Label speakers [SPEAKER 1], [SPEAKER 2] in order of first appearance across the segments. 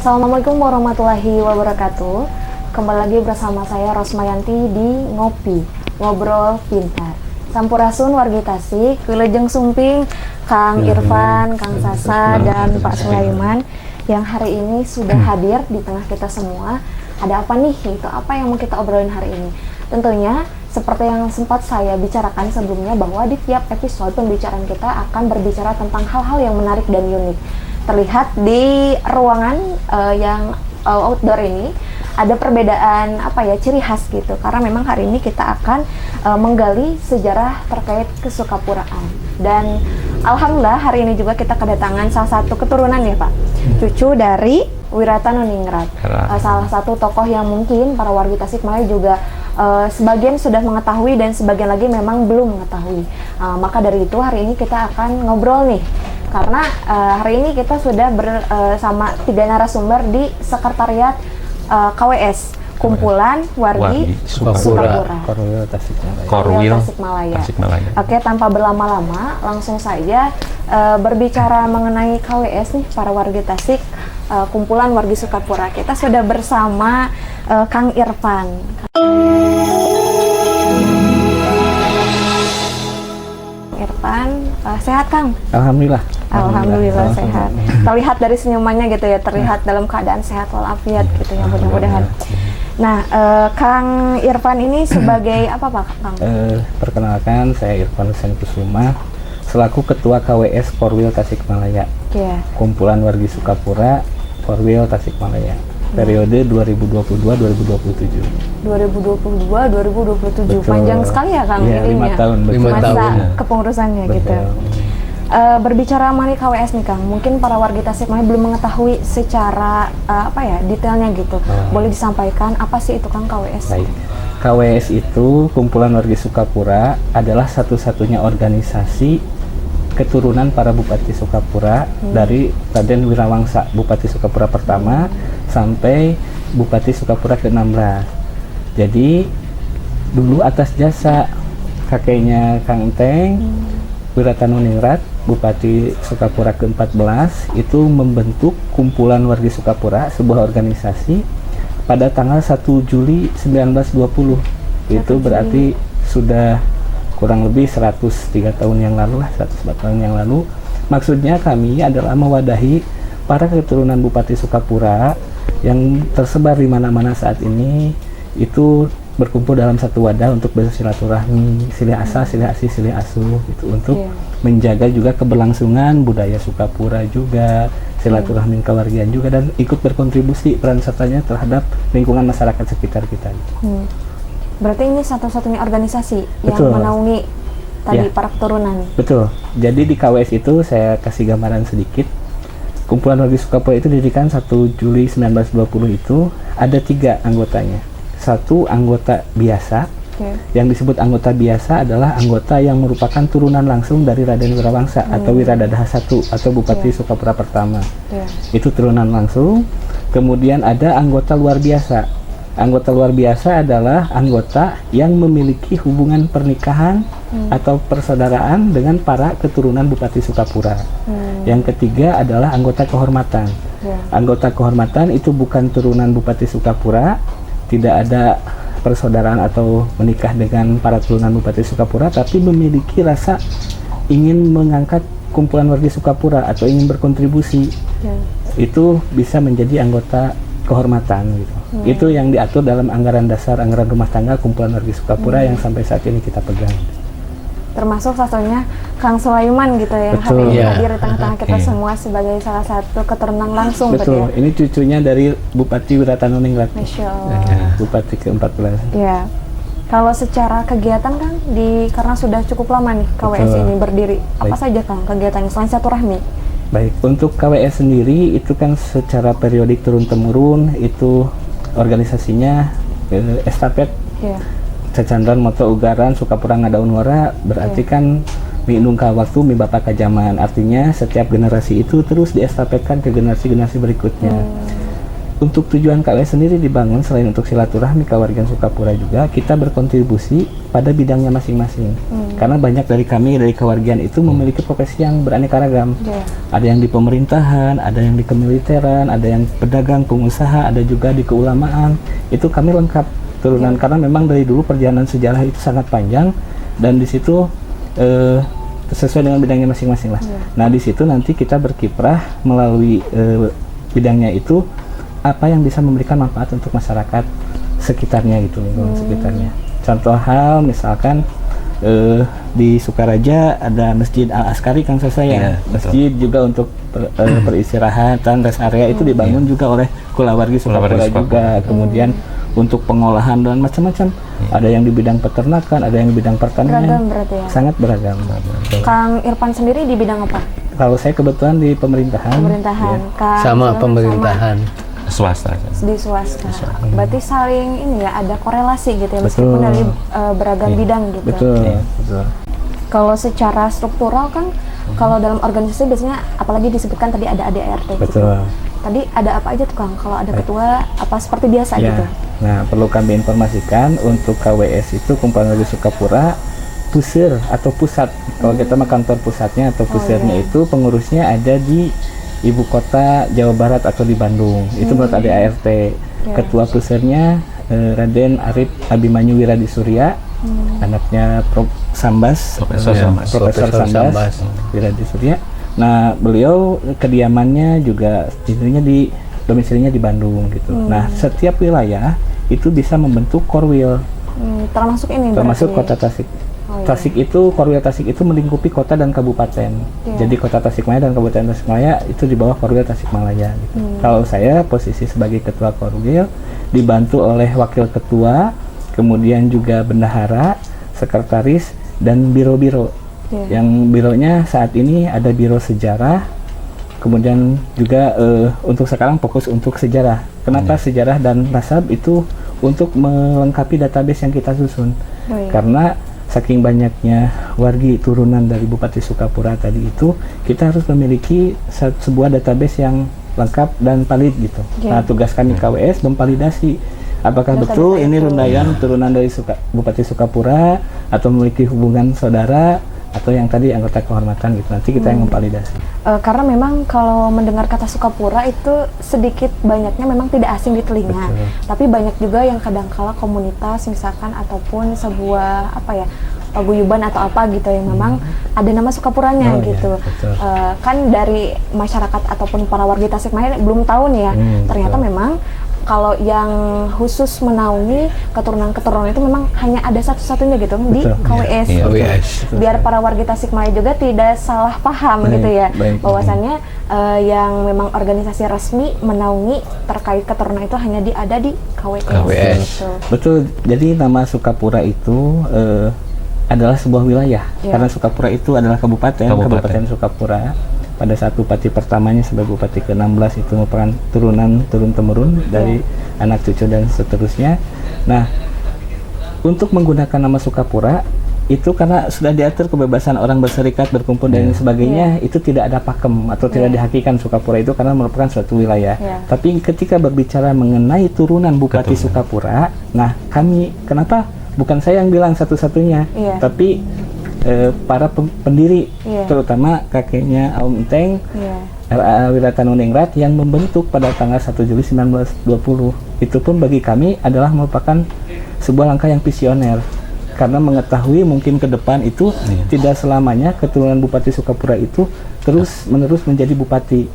[SPEAKER 1] Assalamualaikum warahmatullahi wabarakatuh. Kembali lagi bersama saya Rosmayanti di Ngopi, Ngobrol Pintar. Sampurasun wargi Tasik, Wilujeng Sumping, Kang Irfan, Kang Sasa, dan Pak Sulaiman yang hari ini sudah hadir di tengah kita semua. Ada apa nih? Itu apa yang mau kita obrolin hari ini? Tentunya seperti yang sempat saya bicarakan sebelumnya bahwa di tiap episode pembicaraan kita akan berbicara tentang hal-hal yang menarik dan unik. Terlihat di ruangan yang outdoor ini ada perbedaan ciri khas gitu, karena memang hari ini kita akan menggali sejarah terkait kesukapuraan. Dan alhamdulillah hari ini juga kita kedatangan salah satu keturunan ya Pak, cucu dari Wiratanuninggrat, salah satu tokoh yang mungkin para wargi Tasikmalaya juga sebagian sudah mengetahui dan sebagian lagi memang belum mengetahui. Maka dari itu hari ini kita akan ngobrol nih, karena hari ini kita sudah bersama 3 narasumber di sekretariat KWS, Kumpulan Wargi Sukapura Korwil Tasikmalaya. Oke, tanpa berlama-lama langsung saja berbicara mengenai KWS nih, para wargi Tasik, Kumpulan Wargi Sukapura. Kita sudah bersama Kang Irfan. Sehat Kang?
[SPEAKER 2] Alhamdulillah
[SPEAKER 1] sehat. Terlihat dari senyumannya gitu ya, terlihat dalam keadaan sehat walafiat gitu ya, mudah-mudahan. Nah, Kang Irfan ini sebagai apa Pak Kang?
[SPEAKER 2] Perkenalkan, saya Irfan Hussein Kusuma selaku Ketua KWS Korwil Tasikmalaya, Kumpulan Wargi Sukapura Korwil Tasikmalaya, periode 2022-2027. 2022-2027,
[SPEAKER 1] panjang sekali ya Kang ininya.
[SPEAKER 2] 5 tahun,
[SPEAKER 1] masa kepengurusannya gitu. Berbicara mengenai KWS nih Kang, mungkin para wargi Tasikmalaya belum mengetahui secara detailnya gitu. Boleh disampaikan apa sih itu Kang KWS?
[SPEAKER 2] Baik. KWS itu Kumpulan Wargi Sukapura adalah satu-satunya organisasi keturunan para Bupati Sukapura dari Raden Wirawangsa, Bupati Sukapura pertama sampai Bupati Sukapura ke-16. Jadi dulu atas jasa kakeknya Kang Enteng, Wiratanuninggrat, Bupati Sukapura ke-14, itu membentuk Kumpulan Wargi Sukapura, sebuah organisasi pada tanggal 1 Juli 1920. Itu berarti sudah kurang lebih 103 tahun yang lalu lah, 104 tahun yang lalu. Maksudnya kami adalah mewadahi para keturunan Bupati Sukapura yang tersebar di mana-mana saat ini, itu berkumpul dalam satu wadah untuk bersilaturahmi, silih asa, silih asi, silih asuh gitu, untuk menjaga juga keberlangsungan budaya Sukapura juga, silaturahmi keluargaan juga, dan ikut berkontribusi peran sertanya terhadap lingkungan masyarakat sekitar kita.
[SPEAKER 1] Berarti ini satu-satunya organisasi yang menaungi tadi para keturunan. Betul.
[SPEAKER 2] Jadi di KWS itu saya kasih gambaran sedikit. Kumpulan Wargi Sukapura itu didirikan 1 Juli 1920 itu ada 3 anggotanya. 1 anggota biasa, yang disebut anggota biasa adalah anggota yang merupakan turunan langsung dari Raden Wirawangsa atau Wiradadaha I atau Bupati Sukapura pertama. Itu turunan langsung. Kemudian ada anggota luar biasa. Anggota luar biasa adalah anggota yang memiliki hubungan pernikahan atau persaudaraan dengan para keturunan Bupati Sukapura. Yang ketiga adalah anggota kehormatan. Anggota kehormatan itu bukan turunan Bupati Sukapura, tidak ada persaudaraan atau menikah dengan para turunan Bupati Sukapura, tapi memiliki rasa ingin mengangkat Kumpulan Wargi Sukapura atau ingin berkontribusi. Itu bisa menjadi anggota kehormatan gitu. Itu yang diatur dalam anggaran dasar, anggaran rumah tangga Kumpulan Wargi Sukapura yang sampai saat ini kita pegang.
[SPEAKER 1] Termasuk satunya Kang Sulaiman gitu ya, yang hari ini hadir di tengah-tengah kita semua sebagai salah satu keturunan langsung.
[SPEAKER 2] Betul, ini cucunya dari Bupati Wiratanuninggrat,
[SPEAKER 1] Masya Allah.
[SPEAKER 2] Bupati ke-14.
[SPEAKER 1] Ya. Kalau secara kegiatan Kang, karena sudah cukup lama nih KWS ini berdiri, apa saja Kang kegiatannya selain silaturahmi?
[SPEAKER 2] Baik, untuk KWS sendiri itu kan secara periodik turun-temurun, itu organisasinya estafet. Cacandran moto ugaran Sukapura ngadaun wara, berarti kan mi nungka waktu mi bapak zaman, artinya setiap generasi itu terus diestafetkan ke generasi-generasi berikutnya. untuk tujuan KWS sendiri dibangun selain untuk silaturahmi kewargaan Sukapura juga kita berkontribusi pada bidangnya masing-masing. Karena banyak dari kami dari kewargaan itu memiliki profesi yang beraneka ragam. Ada yang di pemerintahan, ada yang di kemiliteran, ada yang pedagang, pengusaha, ada juga di keulamaan. Itu kami lengkap turunan karena memang dari dulu perjalanan sejarah itu sangat panjang dan di situ sesuai dengan bidangnya masing-masing lah. Nah di situ nanti kita berkiprah melalui bidangnya itu apa yang bisa memberikan manfaat untuk masyarakat sekitarnya gitu, lingkungan sekitarnya. Contoh hal misalkan di Sukaraja ada Masjid Al Askari Kang Sasaya, masjid juga untuk peristirahatan, rest area itu dibangun juga oleh kulawargi Sukapura juga. Kemudian untuk pengolahan dan macam-macam, ada yang di bidang peternakan, ada yang di bidang pertanian.
[SPEAKER 1] Beragam berarti ya.
[SPEAKER 2] Sangat beragam.
[SPEAKER 1] Kang Irfan sendiri di bidang apa?
[SPEAKER 2] Kalau saya kebetulan di pemerintahan.
[SPEAKER 1] Pemerintahan.
[SPEAKER 2] Ya.
[SPEAKER 1] Kang
[SPEAKER 3] Sama
[SPEAKER 1] Irfan
[SPEAKER 3] pemerintahan.
[SPEAKER 4] Swasta.
[SPEAKER 1] di swasta. Berarti saling ini ya, ada korelasi gitu ya, meskipun
[SPEAKER 2] Betul.
[SPEAKER 1] dari beragam bidang gitu.
[SPEAKER 2] Betul, betul.
[SPEAKER 1] Kalau secara struktural kan, kalau dalam organisasi biasanya apalagi disebutkan tadi ada ADART gitu.
[SPEAKER 2] Betul.
[SPEAKER 1] Tadi ada apa aja tuh Kang? Kalau ada ketua apa seperti biasa
[SPEAKER 2] Ya.
[SPEAKER 1] gitu?
[SPEAKER 2] Nah, perlu kami informasikan untuk KWS itu Kumpulan Wargi Sukapura pusir atau pusat. Kalau kita mah kantor pusatnya atau pusirnya itu pengurusnya ada di Ibu Kota Jawa Barat atau di Bandung. Itu menurut ADART. Ketua pusirnya Raden Arif Abimanyu Wiradi Surya, anaknya Prof. Sambas, Profesor Sambas Wiradi Surya. Nah, beliau kediamannya juga intinya di domisilinya di Bandung gitu. Nah, setiap wilayah itu bisa membentuk Korwil,
[SPEAKER 1] Termasuk ini
[SPEAKER 2] termasuk
[SPEAKER 1] berarti.
[SPEAKER 2] Kota Tasik. Tasik itu, Korwil Tasik itu melingkupi kota dan kabupaten. Jadi Kota Tasikmalaya dan Kabupaten Tasikmalaya itu di bawah Korwil Tasikmalaya gitu. Kalau saya posisi sebagai ketua Korwil dibantu oleh wakil ketua, kemudian juga bendahara, sekretaris dan biro-biro. Yang bironya saat ini ada biro sejarah, kemudian juga untuk sekarang fokus untuk sejarah. Kenapa sejarah dan nasab itu untuk melengkapi database yang kita susun. Karena saking banyaknya wargi turunan dari Bupati Sukapura tadi itu, kita harus memiliki sebuah database yang lengkap dan valid gitu. Nah, tugas kami KWS memvalidasi apakah betul ini Rundayan turunan dari Bupati Sukapura atau memiliki hubungan saudara atau yang tadi anggota kehormatan gitu. Nanti kita yang memvalidasi.
[SPEAKER 1] Karena memang kalau mendengar kata Sukapura itu sedikit banyaknya memang tidak asing di telinga. Tapi banyak juga yang kadangkala komunitas misalkan ataupun sebuah apa ya, paguyuban atau apa gitu yang memang ada nama Sukapuranya gitu. Kan dari masyarakat ataupun para warga Tasikmalaya belum tahu nih ya. Ternyata memang kalau yang khusus menaungi keturunan-keturunan itu memang hanya ada satu-satunya gitu di KWS. Biar para warga Tasikmalaya juga tidak salah paham gitu ya, bahwasannya yang memang organisasi resmi menaungi terkait keturunan itu hanya ada di KWS. Gitu.
[SPEAKER 2] Betul. Jadi nama Sukapura itu adalah sebuah wilayah. Karena Sukapura itu adalah Kabupaten Sukapura. Pada saat bupati pertamanya sebagai bupati ke-16 itu merupakan turun-temurun dari anak cucu dan seterusnya. Nah, untuk menggunakan nama Sukapura itu karena sudah diatur kebebasan orang berserikat, berkumpul dan sebagainya, itu tidak ada pakem atau tidak dihakikan Sukapura itu karena merupakan suatu wilayah. Tapi ketika berbicara mengenai turunan Bupati Sukapura, nah kami, kenapa bukan saya yang bilang satu-satunya, tapi para pendiri, terutama kakeknya Aum Enteng, R.A. Wiratanuniningrat yang membentuk pada tanggal 1 Juli 1920. Itu pun bagi kami adalah merupakan sebuah langkah yang visioner, karena mengetahui mungkin ke depan itu tidak selamanya keturunan Bupati Sukapura itu terus-menerus menjadi bupati.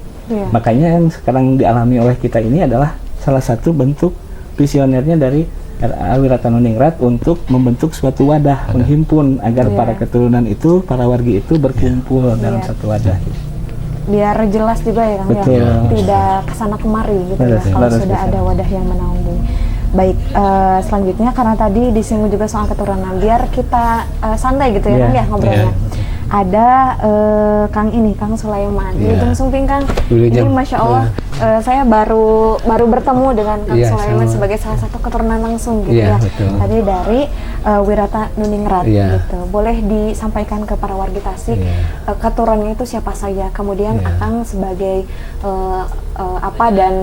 [SPEAKER 2] Makanya yang sekarang dialami oleh kita ini adalah salah satu bentuk visionernya dari R.A. Wiratanuniningrat untuk membentuk suatu wadah, menghimpun agar para keturunan itu, para wargi itu berkumpul dalam satu wadah.
[SPEAKER 1] Biar jelas juga ya Kang, ya, tidak kesana kemari gitu ya, kalau sudah ada wadah yang menaungi. Baik, selanjutnya karena tadi disinggung juga soal keturunan, biar kita santai gitu ya Kang ya ngobrolnya. ada Kang Sulaiman.
[SPEAKER 3] Iya.
[SPEAKER 1] Wilujeng Sumping Kang.
[SPEAKER 3] Wilujeng.
[SPEAKER 1] Ini Masya Allah, saya baru bertemu dengan Kang
[SPEAKER 3] Iya,
[SPEAKER 1] Sulaiman
[SPEAKER 3] sama.
[SPEAKER 1] sebagai salah satu keturunan langsung gitu
[SPEAKER 3] Iya,
[SPEAKER 1] ya.
[SPEAKER 3] betul.
[SPEAKER 1] Tadi dari Wirata Nuningrat
[SPEAKER 3] Iya.
[SPEAKER 1] gitu. Boleh disampaikan ke para wargi Tasik keturunannya itu siapa saja. Kemudian
[SPEAKER 3] Iya.
[SPEAKER 1] Akang sebagai apa, dan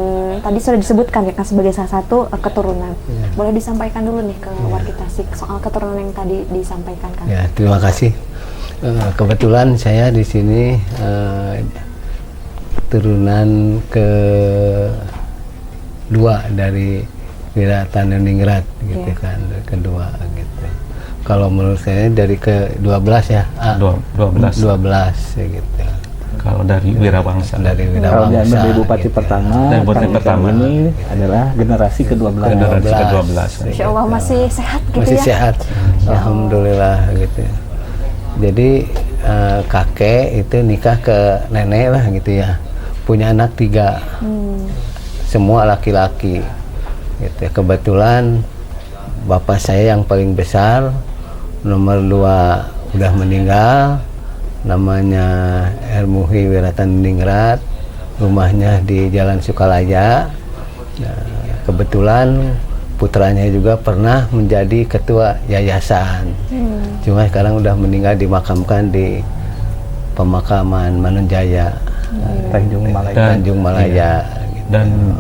[SPEAKER 1] tadi sudah disebutkan ya Kang sebagai salah satu keturunan.
[SPEAKER 3] Iya.
[SPEAKER 1] Boleh disampaikan dulu nih ke wargi Tasik soal keturunan yang tadi disampaikan Kang.
[SPEAKER 3] Ya, terima kasih. Kebetulan saya di sini turunan kedua dari Wirata Nuningrat gitu
[SPEAKER 1] Iya.
[SPEAKER 3] kan, kedua gitu. Kalau menurut saya dari ke-12 ya.
[SPEAKER 2] 12.
[SPEAKER 3] 12 ya gitu.
[SPEAKER 2] Kalau dari Wirawangsa.
[SPEAKER 3] Dari
[SPEAKER 2] Kalau
[SPEAKER 3] Wirawangsa.
[SPEAKER 2] diambil dari Bupati
[SPEAKER 3] gitu.
[SPEAKER 2] pertama,
[SPEAKER 4] Dari Bupati
[SPEAKER 2] Kang
[SPEAKER 4] pertama.
[SPEAKER 2] ini adalah generasi ke-12.
[SPEAKER 4] Generasi ke-12.
[SPEAKER 1] Insya Allah masih sehat gitu
[SPEAKER 3] Masih
[SPEAKER 1] ya.
[SPEAKER 3] sehat, alhamdulillah gitu. Jadi kakek itu nikah ke nenek lah gitu ya, punya anak 3, semua laki-laki gitu. Kebetulan bapak saya yang paling besar, nomor 2 udah meninggal, namanya Ermuhi Wirata Nuningrat, rumahnya di Jalan Sukalaya. Nah, kebetulan putranya juga pernah menjadi ketua yayasan. Cuma sekarang udah meninggal, dimakamkan di pemakaman Manunjaya,
[SPEAKER 2] Tanjung Malaya.
[SPEAKER 3] Tanjung Malaya. Gitu.
[SPEAKER 4] Dan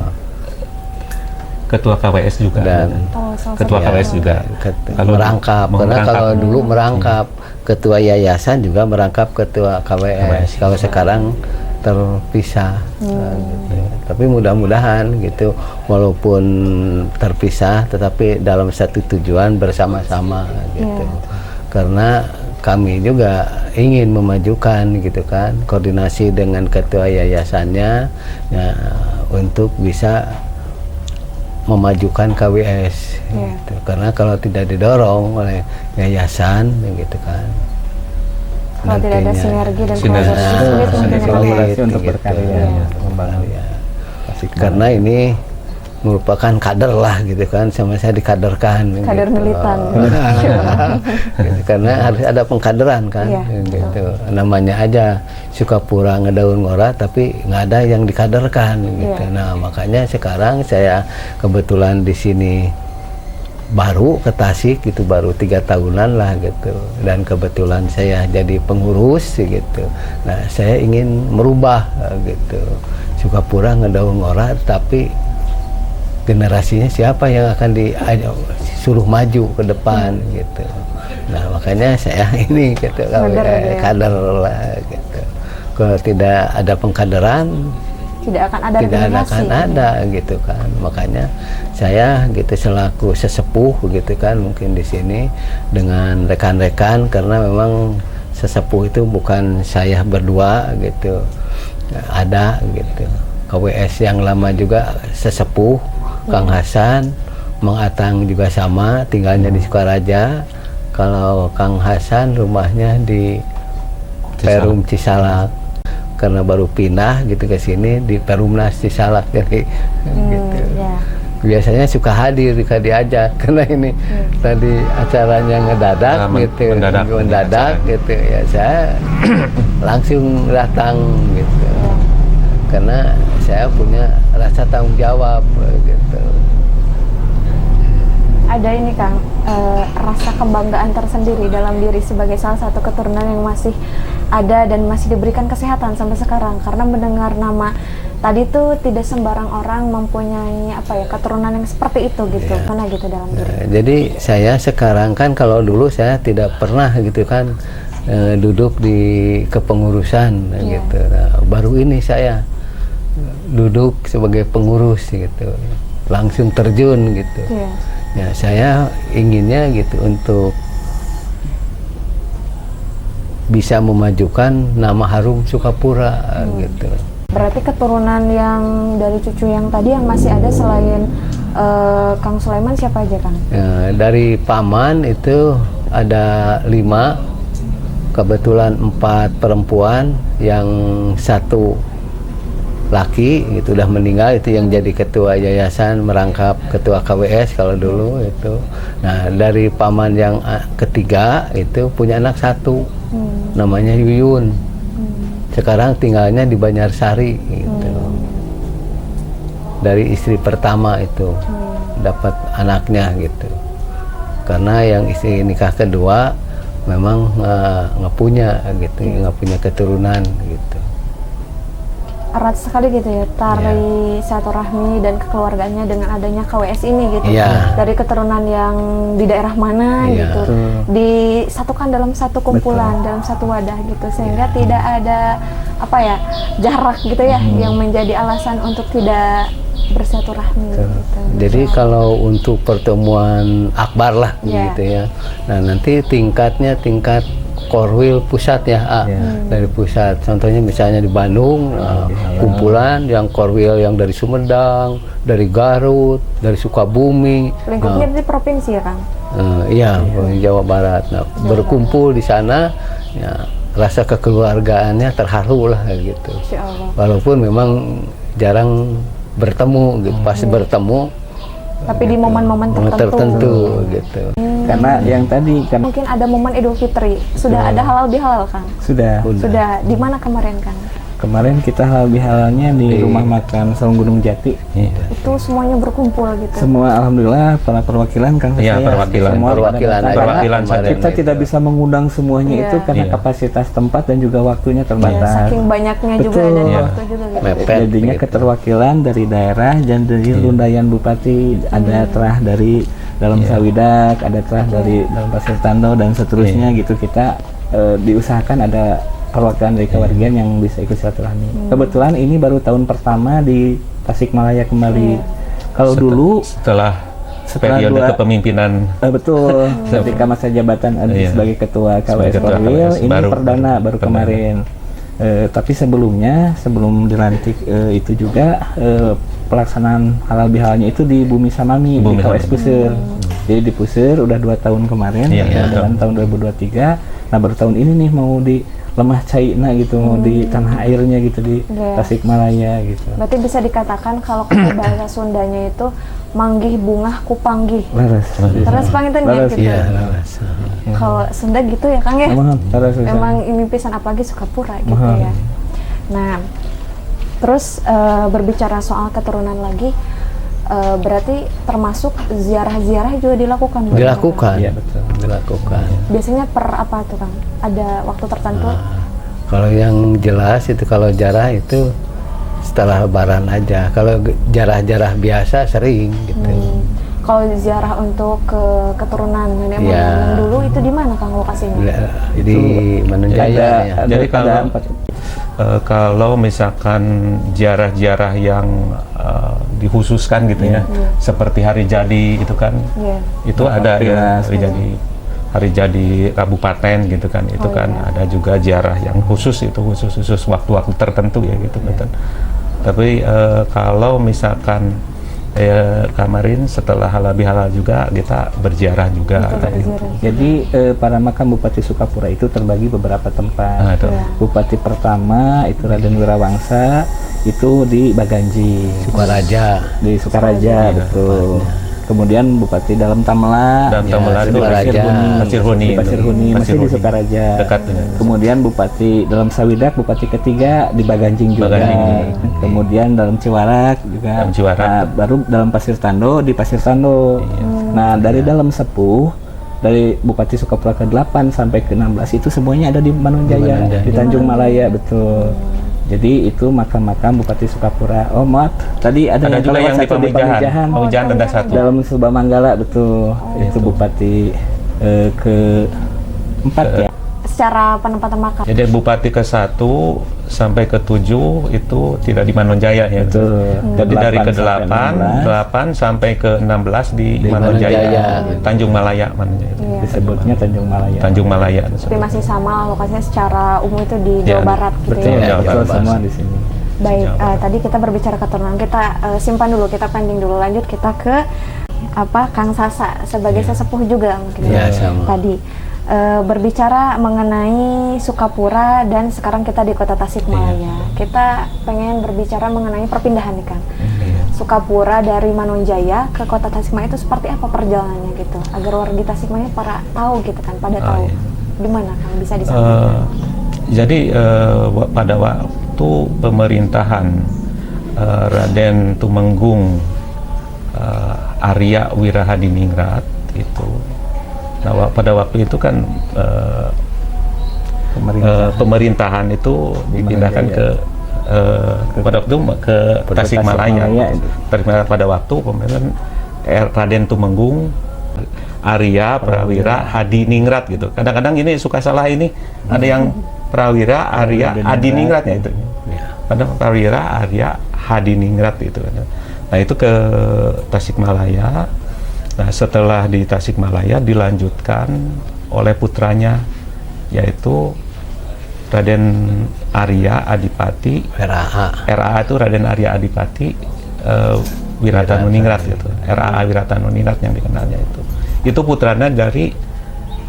[SPEAKER 4] ketua KWS juga.
[SPEAKER 3] Dan
[SPEAKER 1] Oh, salah
[SPEAKER 4] Ketua
[SPEAKER 1] satu.
[SPEAKER 4] KWS juga.
[SPEAKER 3] Kalau merangkap, karena
[SPEAKER 4] merangkap.
[SPEAKER 3] kalau dulu merangkap ketua yayasan juga merangkap ketua KWS. Kalau sekarang terpisah. Gitu. Tapi mudah-mudahan gitu, walaupun terpisah, tetapi dalam satu tujuan bersama-sama gitu. Karena kami juga ingin memajukan gitu kan, koordinasi dengan ketua yayasannya ya, untuk bisa memajukan KWS gitu. Karena kalau tidak didorong oleh yayasan gitu kan,
[SPEAKER 1] Kalau tidak ada
[SPEAKER 3] nantinya
[SPEAKER 1] sinergi dan
[SPEAKER 4] Sinergi.
[SPEAKER 1] kolaborasi sulit mungkin ya, Kang, ya.
[SPEAKER 2] Kolaborasi untuk
[SPEAKER 3] gitu.
[SPEAKER 2] berkarya,
[SPEAKER 3] Iya.
[SPEAKER 2] membangun
[SPEAKER 3] Iya.
[SPEAKER 2] Tasik.
[SPEAKER 3] Karena ini merupakan kader lah gitu kan, sama saya dikaderkan
[SPEAKER 1] Kader
[SPEAKER 3] gitu.
[SPEAKER 1] militan.
[SPEAKER 3] Gitu, karena harus ada pengkaderan kan,
[SPEAKER 1] Iya,
[SPEAKER 3] gitu. Namanya aja Sukapura ngedaun ngora, tapi nggak ada yang dikaderkan gitu.
[SPEAKER 1] Iya.
[SPEAKER 3] Nah makanya sekarang saya kebetulan di sini baru ke Tasik gitu, baru 3 tahunan lah gitu, dan kebetulan saya jadi pengurus gitu. Nah saya ingin merubah gitu, Sukapura ngedaun ngora, tapi generasinya siapa yang akan disuruh maju ke depan gitu. Nah makanya saya ini gitu,
[SPEAKER 1] Kader ya.
[SPEAKER 3] kader lah gitu. Kalau tidak ada pengkaderan,
[SPEAKER 1] Tidak akan ada
[SPEAKER 3] tidak
[SPEAKER 1] regenerasi.
[SPEAKER 3] akan ada gitu kan. Makanya saya gitu selaku sesepuh gitu kan, mungkin di sini dengan rekan-rekan, karena memang sesepuh itu bukan saya berdua gitu, ada gitu. KWS yang lama juga sesepuh, Kang Hasan, Mang Atang juga sama, tinggalnya di Sukaraja. Kalau Kang Hasan rumahnya di Perum Cisalak, karena baru pindah gitu ke sini di Perumnas Cisalak, jadi gitu.
[SPEAKER 1] Ya.
[SPEAKER 3] Biasanya suka hadir jika diajak, karena ini tadi acaranya ngedadak gitu, mendadak gitu ya, saya langsung datang gitu. Karena saya punya rasa tanggung jawab gitu.
[SPEAKER 1] Ada ini Kang, rasa kebanggaan tersendiri dalam diri sebagai salah satu keturunan yang masih ada dan masih diberikan kesehatan sampai sekarang, karena mendengar nama tadi tuh tidak sembarang orang mempunyai apa ya, keturunan yang seperti itu gitu. Mana gitu dalam diri.
[SPEAKER 3] Jadi saya sekarang kan, kalau dulu saya tidak pernah gitu kan duduk di kepengurusan gitu. Nah, baru ini saya duduk sebagai pengurus gitu, langsung terjun gitu. Ya saya inginnya gitu untuk bisa memajukan nama harum Sukapura gitu.
[SPEAKER 1] Berarti keturunan yang dari cucu yang tadi yang masih ada selain Kang Sulaiman siapa aja Kang?
[SPEAKER 3] Ya, dari paman itu ada 5, kebetulan 4 perempuan, yang 1 laki itu udah meninggal, itu yang jadi ketua yayasan, merangkap ketua KWS kalau dulu itu. Nah dari paman yang ketiga itu punya anak satu, namanya Yuyun. Sekarang tinggalnya di Banjarsari gitu. Dari istri pertama itu dapat anaknya gitu. Karena yang istri nikah kedua memang nggak punya gitu, nggak punya keturunan gitu.
[SPEAKER 1] Erat sekali gitu ya tari silaturahmi dan kekeluargaannya dengan adanya KWS ini gitu.
[SPEAKER 3] Iya.
[SPEAKER 1] Dari keturunan yang di daerah mana
[SPEAKER 3] Iya.
[SPEAKER 1] gitu, disatukan dalam satu kumpulan, dalam satu wadah gitu, sehingga tidak ada apa ya jarak gitu ya yang menjadi alasan untuk tidak bersilaturahmi gitu.
[SPEAKER 3] Jadi kalau untuk pertemuan akbar lah
[SPEAKER 1] Iya.
[SPEAKER 3] gitu ya. Nah nanti tingkatnya tingkat Korwil pusat ya, dari pusat. Contohnya misalnya di Bandung, kumpulan yang Korwil yang dari Sumedang, dari Garut, dari Sukabumi.
[SPEAKER 1] Lingkupnya di provinsi ya Kang?
[SPEAKER 3] Iya, Jawa Barat. Nah, berkumpul di sana, ya, rasa kekeluargaannya terharu lah gitu.
[SPEAKER 1] Insya Allah.
[SPEAKER 3] Walaupun memang jarang bertemu, gitu. Pas bertemu.
[SPEAKER 1] Tapi di momen-momen tertentu.
[SPEAKER 3] Gitu.
[SPEAKER 2] Karena yang tadi kan
[SPEAKER 1] Mungkin ada momen Idul Fitri, sudah ada halal bihalal Kang?
[SPEAKER 2] sudah
[SPEAKER 1] Sudah, di mana kemarin Kang?
[SPEAKER 2] kemarin kita halal bihalalnya di rumah makan Saung Gunung Jati.
[SPEAKER 1] Itu semuanya berkumpul gitu?
[SPEAKER 2] Semua alhamdulillah para perwakilan kan
[SPEAKER 4] Iya, perwakilan.
[SPEAKER 2] semua
[SPEAKER 3] Perwakilan
[SPEAKER 2] pada datang.
[SPEAKER 3] aja.
[SPEAKER 4] Perwakilan
[SPEAKER 2] Karena
[SPEAKER 4] saja.
[SPEAKER 2] kita tidak bisa mengundang semuanya
[SPEAKER 1] Iya.
[SPEAKER 2] itu karena
[SPEAKER 4] Iya.
[SPEAKER 2] kapasitas tempat dan juga waktunya
[SPEAKER 1] Ya,
[SPEAKER 2] terbatas.
[SPEAKER 1] saking banyaknya juga
[SPEAKER 2] Betul.
[SPEAKER 1] dan
[SPEAKER 2] Iya.
[SPEAKER 1] waktu juga gitu.
[SPEAKER 3] Mepet.
[SPEAKER 2] Jadinya
[SPEAKER 3] gitu.
[SPEAKER 2] keterwakilan dari daerah dan dari Lundayan Bupati, ada telah dari dalam Sawidak, ada telah dari dalam Pasir Tando dan seterusnya gitu. Kita diusahakan ada perwakilan dari kewargian yang bisa ikut silaturahmi. Kebetulan ini baru tahun pertama di Tasikmalaya kembali. Kalau dulu
[SPEAKER 4] setelah
[SPEAKER 2] setelah
[SPEAKER 4] periode
[SPEAKER 2] dua-
[SPEAKER 4] kepemimpinan
[SPEAKER 2] betul ketika masa jabatan Adi
[SPEAKER 4] Iya.
[SPEAKER 2] sebagai ketua KWS
[SPEAKER 4] Sebagai ketua
[SPEAKER 2] Korwil,
[SPEAKER 4] KWS,
[SPEAKER 2] ini
[SPEAKER 4] baru
[SPEAKER 2] kemarin. Tapi sebelumnya sebelum dilantik itu juga pelaksanaan halal bihalalnya itu di Bumi Samami
[SPEAKER 4] Bumi
[SPEAKER 2] di KWS
[SPEAKER 4] Samami.
[SPEAKER 2] Puseur. Jadi di Puseur udah 2 tahun kemarin,
[SPEAKER 4] Iya,
[SPEAKER 2] dalam tahun 2023. Nah baru tahun ini nih mau di Lemah Caina gitu, mau di tanah airnya gitu di
[SPEAKER 1] Iya.
[SPEAKER 2] Tasikmalaya gitu.
[SPEAKER 1] Berarti bisa dikatakan kalau kata bahasa Sundanya itu manggih bungah kupanggih.
[SPEAKER 2] Laras.
[SPEAKER 1] Terus pangitan ya
[SPEAKER 2] Laras,
[SPEAKER 1] gitu.
[SPEAKER 3] Iya, laras.
[SPEAKER 1] Kalau Sunda gitu ya Kang ya.
[SPEAKER 2] Mohon, laras, laras.
[SPEAKER 1] Emang ini pisan apalagi Sukapura gitu
[SPEAKER 2] Mohon.
[SPEAKER 1] ya. Nah, terus berbicara soal keturunan lagi, berarti termasuk ziarah-ziarah juga dilakukan? berarti,
[SPEAKER 3] Dilakukan.
[SPEAKER 2] Iya, betul.
[SPEAKER 3] Dilakukan.
[SPEAKER 1] Kang? Biasanya per apa tuh Kang? Ada waktu tertentu?
[SPEAKER 3] Kalau yang jelas itu kalau jarah itu setelah lebaran aja. Kalau jarah-jarah biasa sering gitu.
[SPEAKER 1] Kalau ziarah untuk ke keturunan nenek moyang
[SPEAKER 3] Iya.
[SPEAKER 1] yang dulu itu di mana Kang lokasinya?
[SPEAKER 3] Di Manunjaya ya.
[SPEAKER 4] Jadi
[SPEAKER 2] ada
[SPEAKER 4] kalau-
[SPEAKER 2] 4.
[SPEAKER 4] Kalau misalkan ziarah-ziarah yang dikhususkan gitu ya, seperti hari jadi itu kan,
[SPEAKER 1] Iya.
[SPEAKER 4] itu ada ya
[SPEAKER 2] Alhamdulillah.
[SPEAKER 4] hari jadi kabupaten gitu kan, itu
[SPEAKER 1] Oh,
[SPEAKER 4] kan
[SPEAKER 1] iya.
[SPEAKER 4] ada juga ziarah yang khusus, itu khusus waktu-waktu tertentu ya gitu kan. Tapi kalau misalkan kemarin setelah halal bihalal juga kita berziarah juga.
[SPEAKER 1] Betul,
[SPEAKER 4] gitu.
[SPEAKER 1] berziarah.
[SPEAKER 2] Jadi para makam Bupati Sukapura itu terbagi beberapa tempat.
[SPEAKER 4] Nah, itu.
[SPEAKER 1] Iya.
[SPEAKER 2] Bupati pertama itu Raden Wirawangsa itu di Baganji,
[SPEAKER 3] Sukaraja.
[SPEAKER 2] di Sukaraja, betul. Kemudian Bupati dalam Tamela,
[SPEAKER 4] Dan
[SPEAKER 3] Ya,
[SPEAKER 4] Tamela itu
[SPEAKER 3] Sukaraja.
[SPEAKER 4] Pasir Huni.
[SPEAKER 2] di Pasir Huni, masih di Sukaraja.
[SPEAKER 4] Dekat dengan
[SPEAKER 2] Kemudian Bupati dalam Sawidak, Bupati ketiga di Baganjing juga.
[SPEAKER 4] Baganjing.
[SPEAKER 2] Kemudian dalam Ciwarak juga.
[SPEAKER 4] Dalam Ciwarak.
[SPEAKER 2] Nah, baru dalam Pasir Tando di Pasir Tando. Nah, dari dalam sepuh dari Bupati Sukapura ke-8 sampai ke-16 itu semuanya ada di Manunjaya,
[SPEAKER 3] Manunjaya.
[SPEAKER 2] di Tanjung Malaya, betul. Jadi itu makam-makam Bupati Sukapura. Oh, maaf, tadi ada
[SPEAKER 4] Ada juga
[SPEAKER 2] kelewat
[SPEAKER 4] yang di
[SPEAKER 2] satu di
[SPEAKER 4] Pamijahan.
[SPEAKER 2] Pamijahan.
[SPEAKER 4] Pamijahan ada satu.
[SPEAKER 2] Dalam Subah Manggala, betul. Itu Bupati ke-4 ya.
[SPEAKER 1] Secara penempatan makam.
[SPEAKER 4] Jadi Bupati ke-1 sampai ke-7 itu tidak di Manunjaya ya.
[SPEAKER 2] Betul.
[SPEAKER 4] Jadi dari
[SPEAKER 2] Ke-8
[SPEAKER 4] ke-8,
[SPEAKER 2] sampai 16.
[SPEAKER 4] 8 sampai ke-16 di
[SPEAKER 3] Di
[SPEAKER 4] Manunjaya,
[SPEAKER 3] Manunjaya.
[SPEAKER 4] Tanjung Malaya Manunjaya.
[SPEAKER 1] Iya.
[SPEAKER 2] Disebutnya Tanjung Malaya.
[SPEAKER 4] Tanjung Malaya.
[SPEAKER 1] Tapi masih sama lokasinya secara umum itu di
[SPEAKER 4] Ya,
[SPEAKER 1] Jawa Barat gitu
[SPEAKER 2] Betul,
[SPEAKER 1] ya.
[SPEAKER 4] Jawa
[SPEAKER 2] betul
[SPEAKER 4] Barat.
[SPEAKER 2] semua di sini.
[SPEAKER 1] Baik,
[SPEAKER 4] Jawa
[SPEAKER 1] tadi kita berbicara keturunan, kita simpan dulu, kita pending dulu, lanjut kita ke Kang Sasa sebagai sesepuh juga mungkin
[SPEAKER 3] Ya, sama.
[SPEAKER 1] tadi. berbicara mengenai Sukapura dan sekarang kita di Kota Tasikmalaya. Kita pengen berbicara mengenai perpindahan nih Kang. Sukapura dari Manonjaya ke Kota Tasikmalaya itu seperti apa perjalanannya gitu, agar warga Tasikmalaya para tahu gitu kan, pada tahu. Gimana Kang, bisa disampaikan?
[SPEAKER 4] Jadi pada waktu pemerintahan Raden Tumenggung Arya Wirahadiningrat itu, nah pada waktu itu kan pemerintahan itu dipindahkan ke pada waktu ke Tasikmalaya. Pada waktu pemerintahan Raden Tumenggung Arya Prawira Hadiningrat gitu. Kadang-kadang ini suka salah ini, ada yang Prawira Arya Hadiningratnya itu. Kadang Prawira Arya Hadiningrat itu. Nah itu ke Tasikmalaya. Nah setelah di Tasikmalaya dilanjutkan oleh putranya, yaitu Raden Arya Adipati. RAA itu Raden Arya Adipati Wiratanuninggrat gitu. RAA Wiratanuninggrat yang dikenalnya itu. Itu putranya dari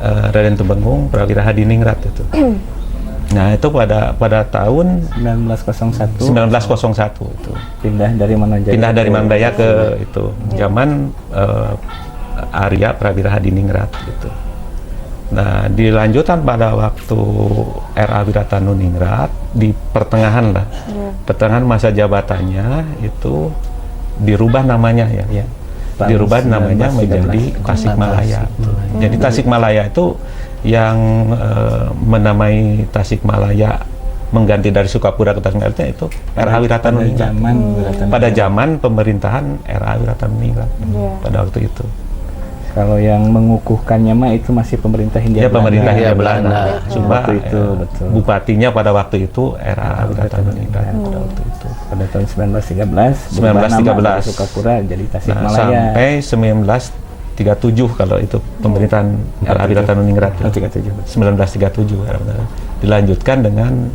[SPEAKER 4] Raden Tumenggung Prawira Hadiningrat itu. Nah itu pada tahun
[SPEAKER 2] 1901
[SPEAKER 4] itu
[SPEAKER 2] pindah dari Manonjaya ke
[SPEAKER 4] itu zaman Arya Prawira Hadiningrat gitu. Nah dilanjutkan pada waktu RA Wiratanuninggrat di pertengahan pertengahan masa jabatannya itu dirubah namanya ya. Dirubah namanya menjadi Tasikmalaya. Jadi Tasikmalaya itu yang menamai Tasikmalaya mengganti dari Sukapura ke Tasikmalaya itu RA Wiratanuninggrat. Pada zaman pemerintahan RA Wiratanuninggrat pada waktu itu.
[SPEAKER 2] Kalau yang mengukuhkannya mah itu masih pemerintah Hindia Belanda.
[SPEAKER 4] Pemerintah Hindia Belanda. Cuma
[SPEAKER 2] itu betul.
[SPEAKER 4] Bupatinya pada waktu itu RA Wiratanuninggrat pada waktu itu.
[SPEAKER 2] Pada tahun 1913 Sukapura jadi Tasikmalaya.
[SPEAKER 4] Sampai 1937 kalau itu pemerintahan RA Wiratanuninggrat. 1937 dilanjutkan dengan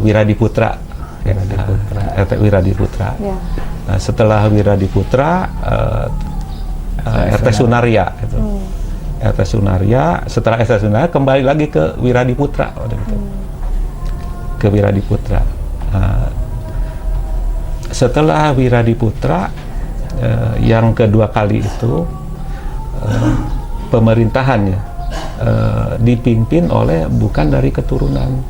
[SPEAKER 4] Wiradiputra. Wiradiputra. Nah, setelah Wiradiputra RT Sunaria itu. RT Sunaria, setelah RT Sunaria kembali lagi ke Wiradiputra gitu. Ke Wiradiputra. Setelah Wiradiputra yang kedua kali itu pemerintahannya dipimpin oleh bukan dari keturunan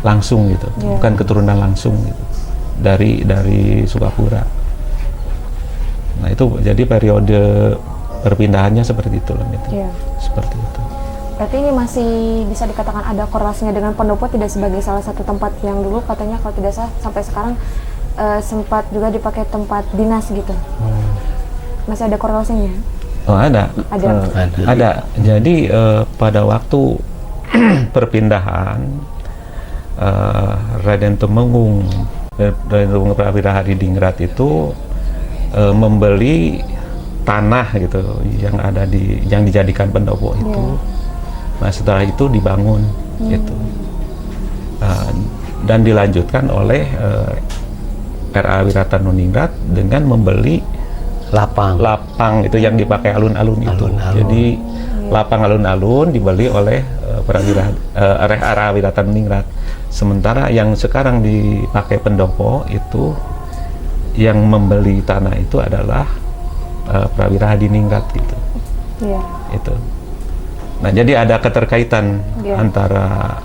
[SPEAKER 4] langsung gitu, bukan keturunan langsung gitu dari Sukapura. Nah itu jadi periode perpindahannya seperti itu loh gitu. Seperti itu.
[SPEAKER 1] Berarti ini masih bisa dikatakan ada korelasinya dengan Pendopo tidak sebagai salah satu tempat yang dulu katanya kalau tidak salah sampai sekarang sempat juga dipakai tempat dinas gitu. Masih ada korelasinya?
[SPEAKER 4] Oh ada. Ada. Jadi pada waktu perpindahan Raden Tumenggung Prawira Hadiningrat itu membeli tanah gitu yang dijadikan pendopo itu. Nah setelah itu dibangun gitu dan dilanjutkan oleh RA Wiratanuninggrat dengan membeli lapang itu yang dipakai alun-alun itu. Jadi lapang alun-alun dibeli oleh RA Wiratanuninggrat. Sementara yang sekarang dipakai pendopo itu yang membeli tanah itu adalah Prawira Hadiningrat gitu. Itu. Nah, jadi ada keterkaitan antara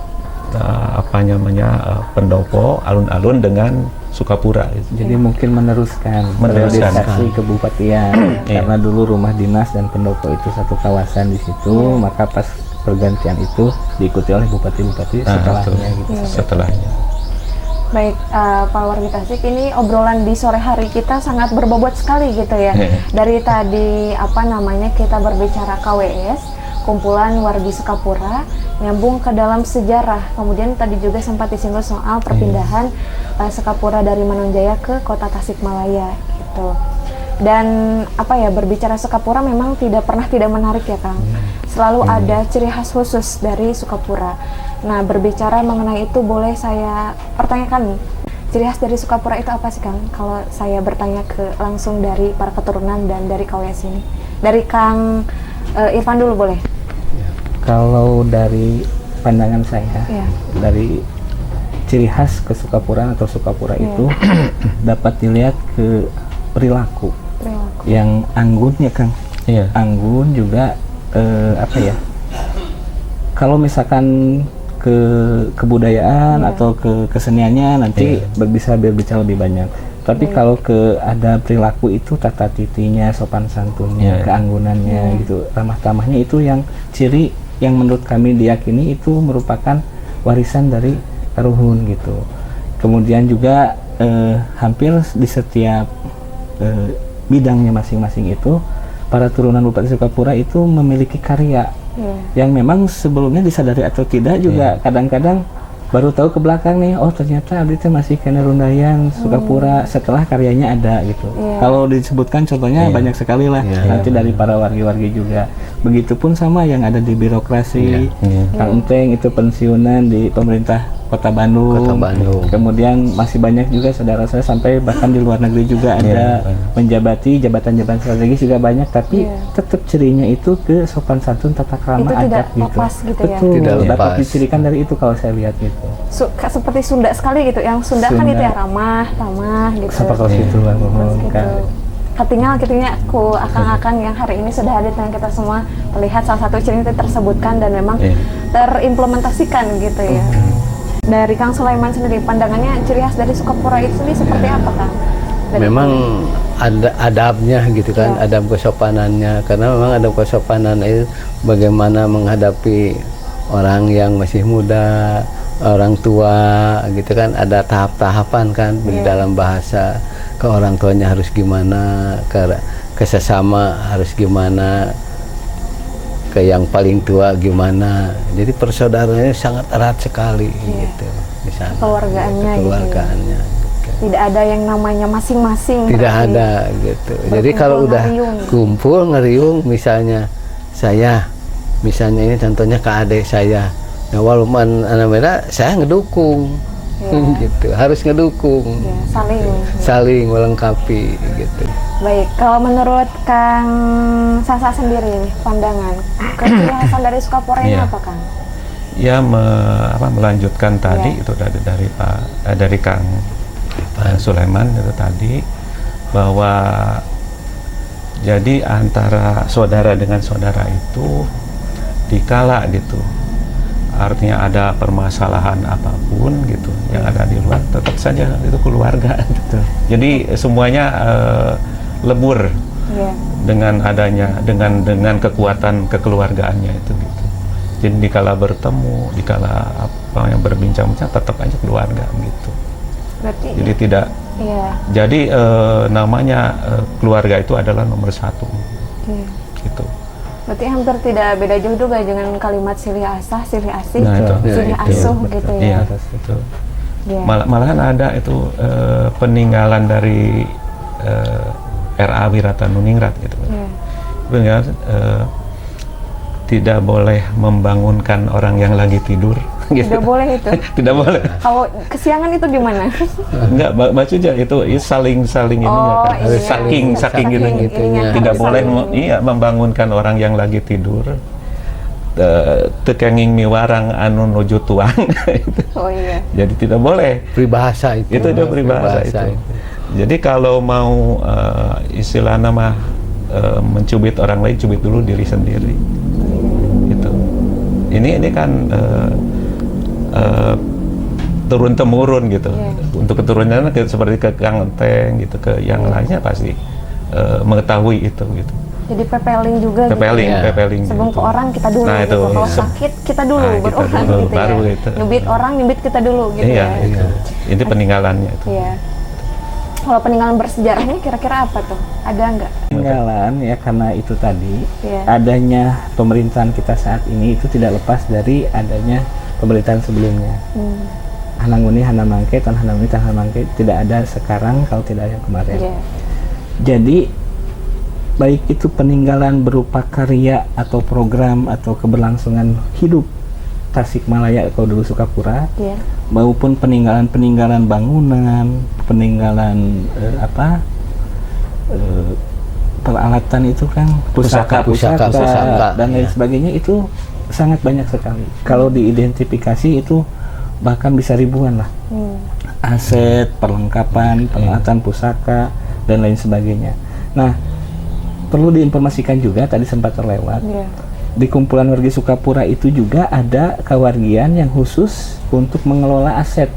[SPEAKER 4] pendopo alun-alun dengan Sukapura gitu.
[SPEAKER 2] Jadi mungkin meneruskan kebupatian karena dulu rumah dinas dan pendopo itu satu kawasan di situ, maka pas pergantian itu diikuti oleh bupati-bupati setelahnya gitu.
[SPEAKER 4] Setelahnya.
[SPEAKER 1] Baik, Pak Wargi Tasik, ini obrolan di sore hari kita sangat berbobot sekali gitu ya. Dari tadi kita berbicara KWS, kumpulan wargi Sukapura, nyambung ke dalam sejarah. Kemudian tadi juga sempat disinggung soal perpindahan Sukapura dari Manonjaya ke Kota Tasikmalaya gitu. Dan berbicara Sukapura memang tidak pernah tidak menarik ya Kang. Selalu ada ciri khas khusus dari Sukapura. Nah, berbicara mengenai itu boleh saya pertanyakan nih, ciri khas dari Sukapura itu apa sih Kang? Kalau saya bertanya langsung dari para keturunan dan dari KWS ini, dari Kang Irfan dulu boleh.
[SPEAKER 2] Kalau dari pandangan saya,
[SPEAKER 1] Iya.
[SPEAKER 2] dari ciri khas ke Sukapura atau Sukapura itu dapat dilihat ke perilaku yang anggun ya Kang.
[SPEAKER 4] Iya.
[SPEAKER 2] Anggun juga apa ya? Kalau misalkan ke kebudayaan atau ke keseniannya nanti bisa berbicara lebih banyak. Tapi kalau ke ada perilaku itu tata titinya, sopan santunnya, keanggunannya gitu, ramah tamahnya itu yang ciri yang menurut kami diyakini itu merupakan warisan dari Karuhun gitu. Kemudian juga hampir di setiap bidangnya masing-masing itu para turunan Bupati Sukapura itu memiliki karya yang memang sebelumnya disadari atau tidak juga kadang-kadang baru tahu ke belakang nih, oh ternyata abdi teh masih kena rundayan Sukapura setelah karyanya ada gitu. Kalau disebutkan contohnya banyak sekali lah nanti dari para wargi-wargi juga. Begitupun sama yang ada di birokrasi, Kang Enteng itu pensiunan di pemerintah Kota Bandung. Kemudian masih banyak juga saudara saya sampai bahkan di luar negeri juga ada menjabati jabatan-jabatan strategis juga banyak, tapi tetap cirinya itu ke sopan santun, tata krama, adab gitu.
[SPEAKER 1] Lepas gitu ya.
[SPEAKER 2] Betul,
[SPEAKER 3] Tidak
[SPEAKER 2] dapat
[SPEAKER 3] lepas.
[SPEAKER 2] dicirikan dari itu kalau saya lihat gitu.
[SPEAKER 1] Seperti Sunda sekali gitu. Yang Sunda kan
[SPEAKER 2] Sunda.
[SPEAKER 1] itu ya ramah, tamah gitu.
[SPEAKER 2] Siapa kalau situ lah
[SPEAKER 1] Gitu.
[SPEAKER 2] kan.
[SPEAKER 1] Katinggal gitunya aku akang-akang yang hari ini sudah hadir dan kita semua melihat salah satu ciri itu tersebutkan dan memang terimplementasikan gitu ya. Dari Kang Sulaiman sendiri, pandangannya ciri khas dari Sukapura itu sendiri seperti apa Kang?
[SPEAKER 3] Memang ada adabnya gitu kan, adab kesopanannya, karena memang adab kesopanan itu bagaimana menghadapi orang yang masih muda, orang tua gitu kan, ada tahap-tahapan kan di dalam bahasa. Ke orang tuanya harus gimana, ke sesama harus gimana, ke yang paling tua gimana. Jadi persaudaraannya sangat erat sekali gitu di sana.
[SPEAKER 1] Kekeluargaannya gitu ya.
[SPEAKER 3] Kekeluargaannya.
[SPEAKER 1] Tidak ada yang namanya masing-masing.
[SPEAKER 3] Tidak
[SPEAKER 1] berarti.
[SPEAKER 3] ada gitu. Jadi kalau udah
[SPEAKER 1] ngeriung.
[SPEAKER 3] kumpul ngeriung, misalnya saya, misalnya ini contohnya ke adik saya, nah walaupun anak beda, saya ngedukung, gitu. Harus ngedukung,
[SPEAKER 1] Ya,
[SPEAKER 3] saling melengkapi gitu.
[SPEAKER 1] Baik, kalau menurut Kang Sasa sendiri nih, pandangan kekhasan dari Sukapura ini apa Kang?
[SPEAKER 4] Ya melanjutkan tadi itu dari Kang Sulaiman itu tadi, bahwa jadi antara saudara dengan saudara itu dikala gitu, artinya ada permasalahan apapun gitu yang ada di luar, tetap saja itu keluarga gitu. Jadi semuanya lebur dengan adanya dengan kekuatan kekeluargaannya itu gitu. Jadi dikala bertemu, dikala apa yang berbincang-bincang, tetap aja keluarga gitu.
[SPEAKER 1] Berarti
[SPEAKER 4] Jadi tidak jadi namanya keluarga itu adalah nomor satu gitu.
[SPEAKER 1] Berarti hampir tidak beda jauh juga dengan kalimat silih asah, silih asih,
[SPEAKER 4] Nah, itu.
[SPEAKER 1] silih
[SPEAKER 3] Itu,
[SPEAKER 1] asuh
[SPEAKER 2] betul.
[SPEAKER 1] gitu
[SPEAKER 4] Iya,
[SPEAKER 1] ya.
[SPEAKER 4] itu.
[SPEAKER 1] Iya.
[SPEAKER 4] Malahan ada itu peninggalan dari RA Wirataniningrat gitu.
[SPEAKER 1] Iya.
[SPEAKER 4] Peninggalan tidak boleh membangunkan orang yang lagi tidur. Gitu.
[SPEAKER 1] Tidak boleh itu.
[SPEAKER 4] Tidak boleh.
[SPEAKER 1] Kalau kesiangan itu gimana?
[SPEAKER 4] Enggak, maksudnya itu saling ini
[SPEAKER 1] Oh,
[SPEAKER 4] kan.
[SPEAKER 1] iya.
[SPEAKER 4] Saking gitu.
[SPEAKER 1] ininya
[SPEAKER 4] Tidak
[SPEAKER 1] harus
[SPEAKER 4] boleh
[SPEAKER 1] saling-
[SPEAKER 4] membangunkan orang yang lagi tidur. Tekenging miwarang anu nuju tuang.
[SPEAKER 1] Oh iya.
[SPEAKER 4] Jadi tidak boleh.
[SPEAKER 3] Peribahasa itu.
[SPEAKER 4] Itu dia peribahasa itu. Jadi kalau mau istilahnya mah mencubit orang lain, cubit dulu diri sendiri. Gitu. Ini kan turun temurun gitu. Untuk keturunannya seperti ke Kang Enteng gitu, ke yang lainnya pasti mengetahui itu gitu.
[SPEAKER 1] Jadi pepeling juga
[SPEAKER 4] Pepeling,
[SPEAKER 1] gitu ya.
[SPEAKER 4] pepeling.
[SPEAKER 1] Sebelum
[SPEAKER 4] gitu.
[SPEAKER 1] ke orang kita dulu
[SPEAKER 4] Nah,
[SPEAKER 1] gitu.
[SPEAKER 4] itu.
[SPEAKER 1] Kalau sakit kita dulu,
[SPEAKER 4] Nah, kita
[SPEAKER 1] berulang
[SPEAKER 4] dulu,
[SPEAKER 1] gitu
[SPEAKER 4] baru
[SPEAKER 1] ya.
[SPEAKER 4] gitu.
[SPEAKER 1] Nyubit orang, nyubit kita dulu gitu
[SPEAKER 4] Iya,
[SPEAKER 1] ya.
[SPEAKER 4] itu. Ini peninggalannya itu.
[SPEAKER 1] Iya. Kalau peninggalan bersejarahnya kira-kira apa tuh? Ada nggak?
[SPEAKER 2] Peninggalan ya karena itu tadi
[SPEAKER 1] Iya.
[SPEAKER 2] adanya pemerintahan kita saat ini itu tidak lepas dari adanya pemerintahan sebelumnya. Hananguni, Hanamangke, Tan Hananguni, Tan Hanamangke tidak ada sekarang kalau tidak ada yang kemarin.
[SPEAKER 1] Iya.
[SPEAKER 2] Jadi baik itu peninggalan berupa karya atau program atau keberlangsungan hidup Tasikmalaya atau dulu Sukapura,
[SPEAKER 1] Iya.
[SPEAKER 2] maupun peninggalan bangunan, peninggalan peralatan itu kan pusaka
[SPEAKER 3] Pusaka
[SPEAKER 2] dan lain
[SPEAKER 3] iya.
[SPEAKER 2] sebagainya itu sangat banyak sekali. Kalau diidentifikasi itu bahkan bisa ribuan lah. Aset, perlengkapan, peralatan pusaka dan lain sebagainya. Nah, perlu diinformasikan juga tadi sempat terlewat.
[SPEAKER 1] Iya.
[SPEAKER 2] Di kumpulan wargi Sukapura itu juga ada kawargian yang khusus untuk mengelola aset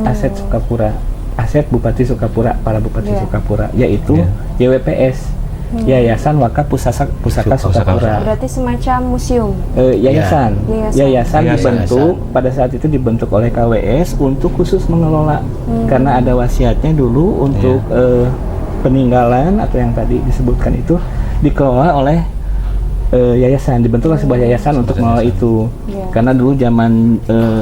[SPEAKER 2] aset Sukapura, aset Bupati Sukapura, para Bupati
[SPEAKER 1] Iya.
[SPEAKER 2] Sukapura, yaitu YWPS, Yayasan Wakaf Pusaka Sukapura.
[SPEAKER 1] Berarti semacam museum.
[SPEAKER 2] Yayasan.
[SPEAKER 1] Yayasan.
[SPEAKER 2] Yayasan
[SPEAKER 4] Yayasan.
[SPEAKER 2] dibentuk pada saat itu dibentuk oleh KWS untuk khusus mengelola karena ada wasiatnya dulu untuk peninggalan atau yang tadi disebutkan itu dikelola oleh yayasan, dibentuklah sebuah yayasan untuk mengelola itu.
[SPEAKER 1] Iya.
[SPEAKER 2] Karena dulu zaman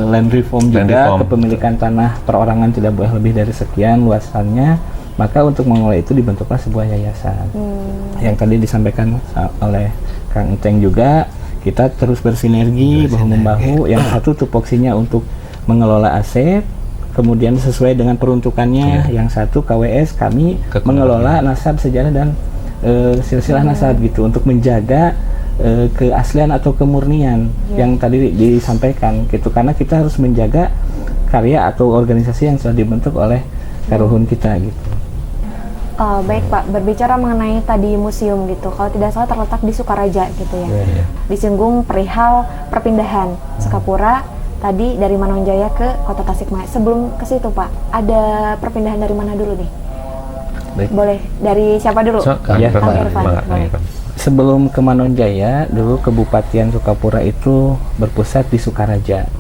[SPEAKER 2] land reform
[SPEAKER 4] Land
[SPEAKER 2] juga
[SPEAKER 4] reform.
[SPEAKER 2] kepemilikan tanah perorangan tidak boleh lebih dari sekian luasannya, maka untuk mengelola itu dibentuklah sebuah yayasan. Yang tadi disampaikan oleh Kang Enteng juga, kita terus bersinergi bahu-membahu. Yang satu tupoksinya untuk mengelola aset, kemudian sesuai dengan peruntukannya. Yang satu KWS, kami mengelola nasab, sejarah dan silsilah nasab gitu untuk menjaga keaslian atau kemurnian yang tadi disampaikan gitu, karena kita harus menjaga karya atau organisasi yang sudah dibentuk oleh karuhun kita gitu.
[SPEAKER 1] Baik Pak, berbicara mengenai tadi museum gitu, kalau tidak salah terletak di Sukaraja gitu ya. Disinggung perihal perpindahan Sukapura tadi dari Manonjaya ke Kota Tasikmalaya. Sebelum ke situ Pak, ada perpindahan dari mana dulu nih?
[SPEAKER 2] Baik.
[SPEAKER 1] Boleh dari siapa dulu?
[SPEAKER 4] Kang
[SPEAKER 2] Ya,
[SPEAKER 4] Irfan,
[SPEAKER 1] Kang Irfan,
[SPEAKER 4] Kang
[SPEAKER 1] boleh.
[SPEAKER 4] Irfan.
[SPEAKER 2] Sebelum ke Manonjaya, dulu Kebupatian Sukapura itu berpusat di Sukaraja.